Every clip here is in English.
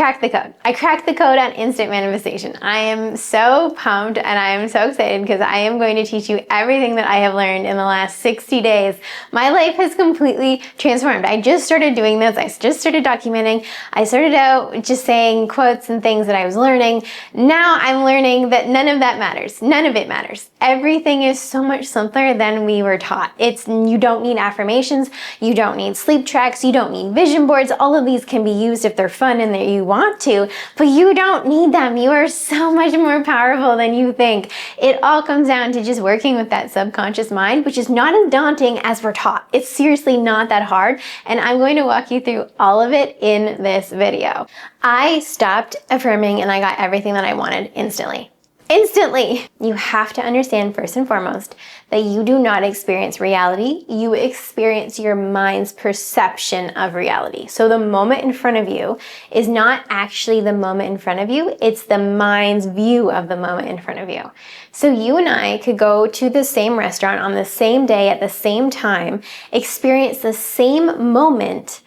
Cracked the code. I cracked the code on instant manifestation. I am so pumped and I am so excited because I am going to teach you everything that I have learned in the last 60 days. My life has completely transformed. I just started doing this. I just started documenting. I started out just saying quotes and things that I was learning. Now I'm learning that none of that matters. None of it matters. Everything is so much simpler than we were taught. You don't need affirmations. You don't need sleep tracks. You don't need vision boards. All of these can be used if they're fun and that you want to, but you don't need them. You are so much more powerful than you think. It all comes down to just working with that subconscious mind, which is not as daunting as we're taught. It's seriously not that hard, and I'm going to walk you through all of it in this video. I stopped affirming and I got everything that I wanted instantly. Instantly! You have to understand first and foremost that you do not experience reality, you experience your mind's perception of reality. So the moment in front of you is not actually the moment in front of you, it's the mind's view of the moment in front of you. So you and I could go to the same restaurant on the same day at the same time, experience the same moment,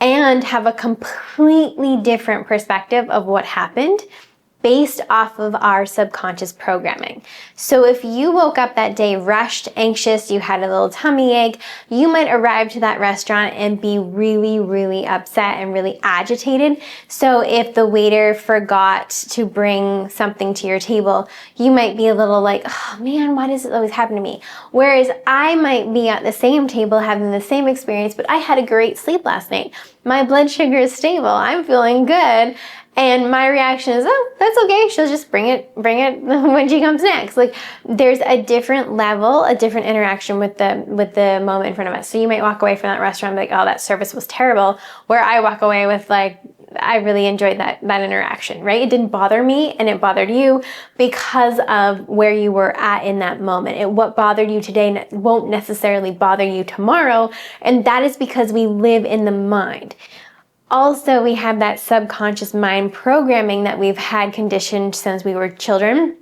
and have a completely different perspective of what happened based off of our subconscious programming. So if you woke up that day rushed, anxious, you had a little tummy ache, you might arrive to that restaurant and be really, really upset and really agitated. So if the waiter forgot to bring something to your table, you might be a little like, oh man, why does it always happen to me? Whereas I might be at the same table having the same experience, but I had a great sleep last night. My blood sugar is stable, I'm feeling good. And my reaction is, oh, that's okay. She'll just bring it when she comes next. Like, there's a different level, a different interaction with the moment in front of us. So you might walk away from that restaurant like, oh, that service was terrible. Where I walk away with like, I really enjoyed that interaction, right? It didn't bother me and it bothered you because of where you were at in that moment. What bothered you today won't necessarily bother you tomorrow. And that is because we live in the mind. Also, we have that subconscious mind programming that we've had conditioned since we were children.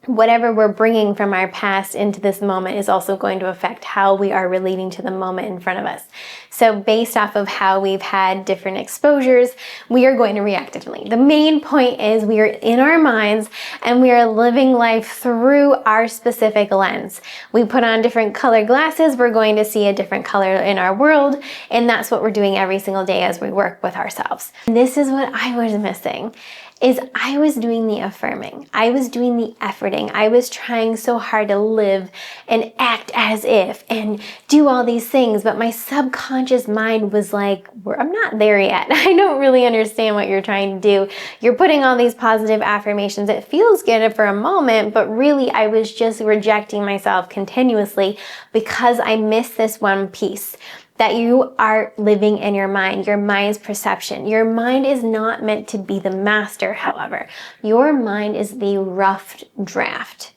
Whatever we're bringing from our past into this moment is also going to affect how we are relating to the moment in front of us. So based off of how we've had different exposures, we are going to react differently. The main point is we are in our minds and we are living life through our specific lens. We put on different colored glasses, we're going to see a different color in our world, and that's what we're doing every single day as we work with ourselves. And this is what I was missing. I was doing the affirming. I was doing the efforting. I was trying so hard to live and act as if and do all these things, but my subconscious mind was like, I'm not there yet. I don't really understand what you're trying to do. You're putting all these positive affirmations. It feels good for a moment, but really I was just rejecting myself continuously because I missed this one piece. That you are living in your mind's perception. Your mind is not meant to be the master, however. Your mind is the rough draft.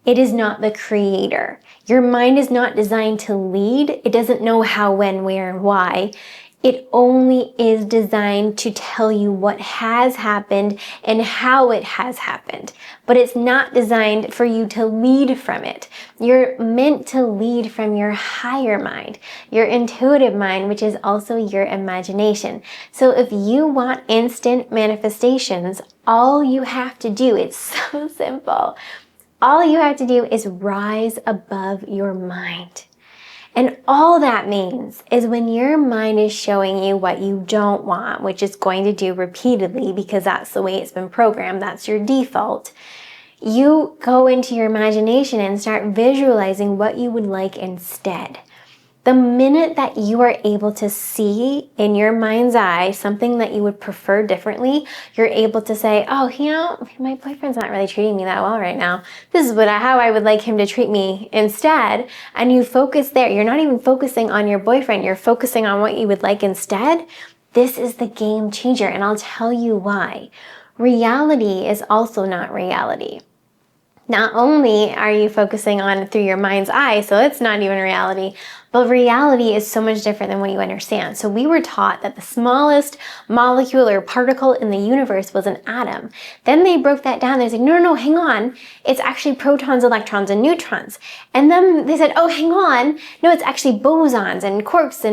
It is not the creator. Your mind is not designed to lead. It doesn't know how, when, where, and why. It only is designed to tell you what has happened and how it has happened. But it's not designed for you to lead from it. You're meant to lead from your higher mind, your intuitive mind, which is also your imagination. So if you want instant manifestations, all you have to do, it's so simple. All you have to do is rise above your mind. And all that means is when your mind is showing you what you don't want, which it's going to do repeatedly because that's the way it's been programmed, that's your default, you go into your imagination and start visualizing what you would like instead. The minute that you are able to see in your mind's eye something that you would prefer differently, you're able to say, oh, my boyfriend's not really treating me that well right now. This is how I would like him to treat me instead. And you focus there. You're not even focusing on your boyfriend. You're focusing on what you would like instead. This is the game changer, and I'll tell you why. Reality is also not reality. Not only are you focusing on through your mind's eye, so it's not even reality, but reality is so much different than what you understand. So we were taught that the smallest molecule or particle in the universe was an atom. Then they broke that down. They're like, no, hang on. It's actually protons, electrons, and neutrons. And then they said, oh, hang on. No, it's actually bosons and quarks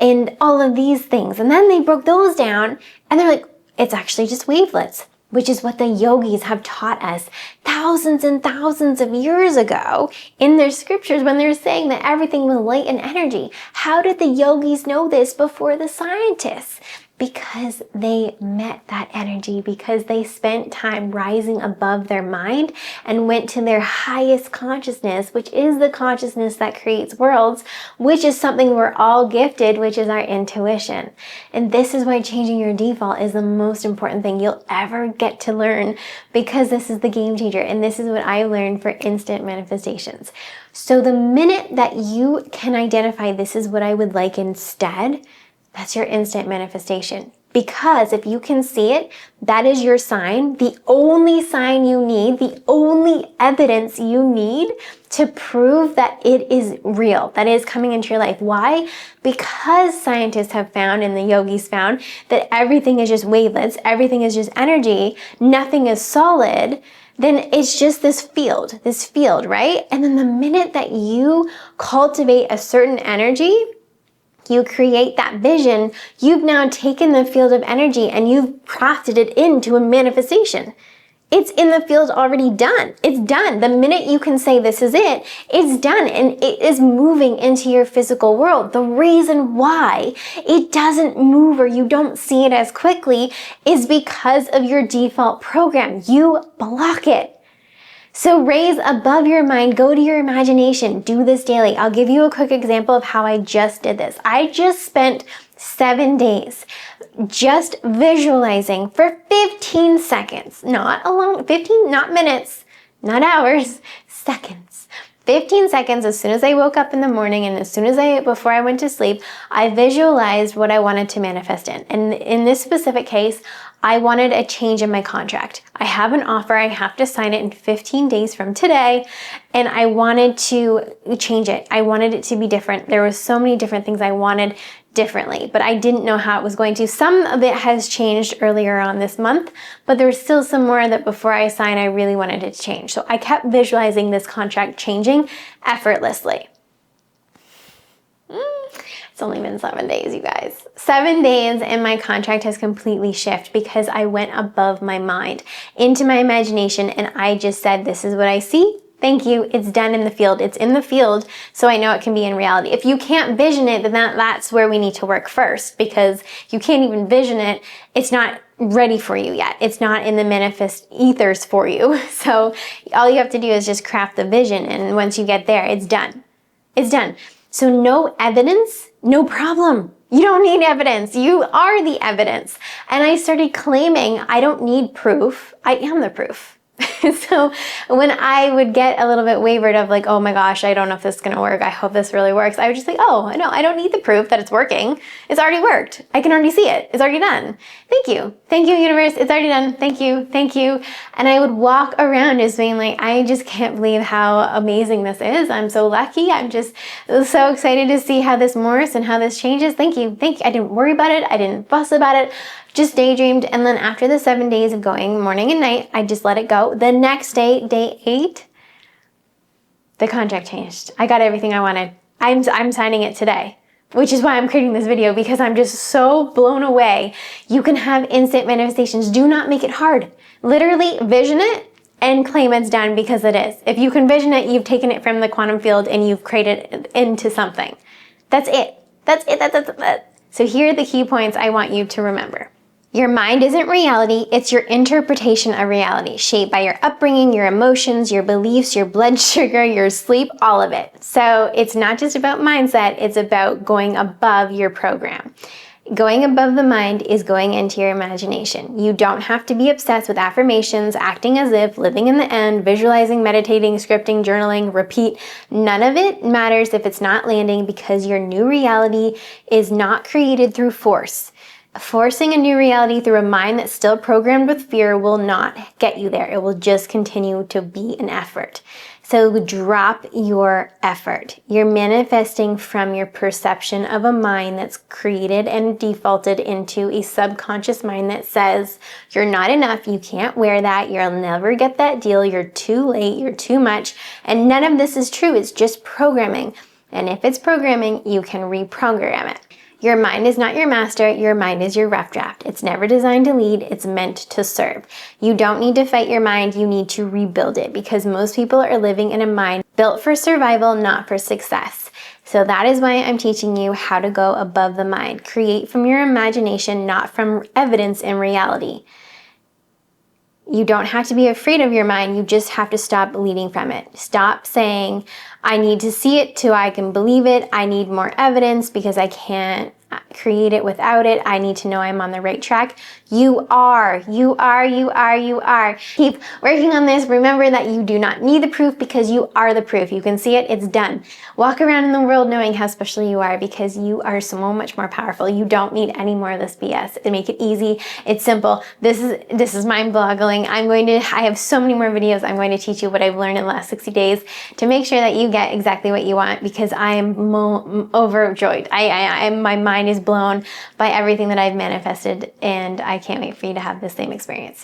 and all of these things. And then they broke those down and they're like, It's actually just wavelets, which is what the yogis have taught us thousands and thousands of years ago in their scriptures when they're saying that everything was light and energy. How did the yogis know this before the scientists? Because they met that energy, because they spent time rising above their mind and went to their highest consciousness, which is the consciousness that creates worlds, which is something we're all gifted, which is our intuition. And this is why changing your default is the most important thing you'll ever get to learn, because this is the game changer. And this is what I learned for instant manifestations. So the minute that you can identify, this is what I would like instead, that's your instant manifestation. Because if you can see it, that is your sign, the only sign you need, the only evidence you need to prove that it is real, that it is coming into your life. Why? Because scientists have found, and the yogis found, that everything is just wavelets, everything is just energy, nothing is solid, then it's just this field, right? And then the minute that you cultivate a certain energy, you create that vision, you've now taken the field of energy and you've crafted it into a manifestation. It's in the field already done. It's done. The minute you can say this is it, it's done and it is moving into your physical world. The reason why it doesn't move or you don't see it as quickly is because of your default program. You block it. So raise above your mind, go to your imagination, do this daily. I'll give you a quick example of how I just did this. I just spent 7 days just visualizing for 15 seconds, not minutes, not hours, seconds. 15 seconds as soon as I woke up in the morning and before I went to sleep, I visualized what I wanted to manifest in. And in this specific case, I wanted a change in my contract. I have an offer, I have to sign it in 15 days from today, and I wanted to change it. I wanted it to be different. There were so many different things I wanted differently, but I didn't know how it was going to. Some of it has changed earlier on this month, but there's still some more that before I sign, I really wanted it to change. So I kept visualizing this contract changing effortlessly. It's only been 7 days, you guys. 7 days and my contract has completely shifted because I went above my mind into my imagination and I just said, this is what I see. Thank you. It's done in the field. It's in the field, so I know it can be in reality. If you can't vision it, then that's where we need to work first, because you can't even vision it. It's not ready for you yet. It's not in the manifest ethers for you. So all you have to do is just craft the vision, and once you get there, it's done. It's done. So no evidence, no problem. You don't need evidence. You are the evidence. And I started claiming I don't need proof. I am the proof. So when I would get a little bit wavered of like, oh my gosh, I don't know if this is going to work. I hope this really works. I would just think, oh, no, I don't need the proof that it's working. It's already worked. I can already see it. It's already done. Thank you. Thank you, universe. It's already done. Thank you. Thank you. And I would walk around just being like, I just can't believe how amazing this is. I'm so lucky. I'm just so excited to see how this morphs and how this changes. Thank you. Thank you. I didn't worry about it. I didn't fuss about it. Just daydreamed, and then after the 7 days of going morning and night, I just let it go. The next day, day 8, the contract changed. I got everything I wanted. I'm signing it today, which is why I'm creating this video, because I'm just so blown away. You can have instant manifestations. Do not make it hard. Literally vision it and claim it's done, because it is. If you can vision it, you've taken it from the quantum field and you've created it into something. That's it. That's it. That's. So here are the key points I want you to remember. Your mind isn't reality, it's your interpretation of reality, shaped by your upbringing, your emotions, your beliefs, your blood sugar, your sleep, all of it. So it's not just about mindset, it's about going above your program. Going above the mind is going into your imagination. You don't have to be obsessed with affirmations, acting as if, living in the end, visualizing, meditating, scripting, journaling, repeat. None of it matters if it's not landing, because your new reality is not created through force. Forcing a new reality through a mind that's still programmed with fear will not get you there. It will just continue to be an effort. So drop your effort. You're manifesting from your perception of a mind that's created and defaulted into a subconscious mind that says, you're not enough, you can't wear that, you'll never get that deal, you're too late, you're too much. And none of this is true, it's just programming. And if it's programming, you can reprogram it. Your mind is not your master. Your mind is your rough draft. It's never designed to lead. It's meant to serve. You don't need to fight your mind. You need to rebuild it, because most people are living in a mind built for survival, not for success. So that is why I'm teaching you how to go above the mind. Create from your imagination, not from evidence and reality. You don't have to be afraid of your mind. You just have to stop leading from it. Stop saying, I need to see it till I can believe it. I need more evidence because I can't create it without it. I need to know I'm on the right track. You are. Keep working on this. Remember that you do not need the proof, because you are the proof. You can see it. It's done. Walk around in the world knowing how special you are, because you are so much more powerful. You don't need any more of this BS. And make it easy. It's simple. This is mind-boggling. I have so many more videos. I'm going to teach you what I've learned in the last 60 days to make sure that you get exactly what you want, because I am overjoyed. My mind is blown by everything that I've manifested, and I can't wait for you to have the same experience.